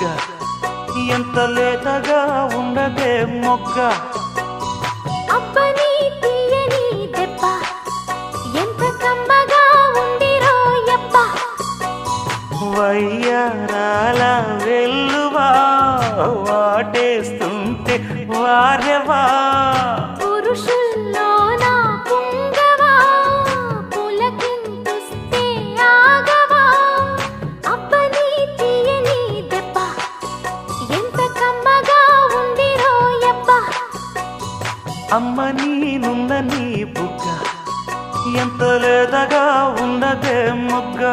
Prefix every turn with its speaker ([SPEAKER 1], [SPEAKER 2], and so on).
[SPEAKER 1] బుగ్గ ఎంత లేతగా ఉండదే మొగ్గ
[SPEAKER 2] అబ్బని తీయని దెబ్బ ఎంత కమ్మగా ఉందిరో యబ్బ
[SPEAKER 1] వయ్యారాల వెల్లువా వాటేస్తుంటే వారెవా
[SPEAKER 2] పురుషుల్లోన పుంగవా పులకింతుస్తే ఆగవా అబ్బని తీయని దెబ్బ ఎంత కమ్మగా ఉందిరో యబ్బ
[SPEAKER 1] అమ్మ నీనున్న నీ బుగ్గ ఎంత లేదగా ఉన్నదే మొగ్గ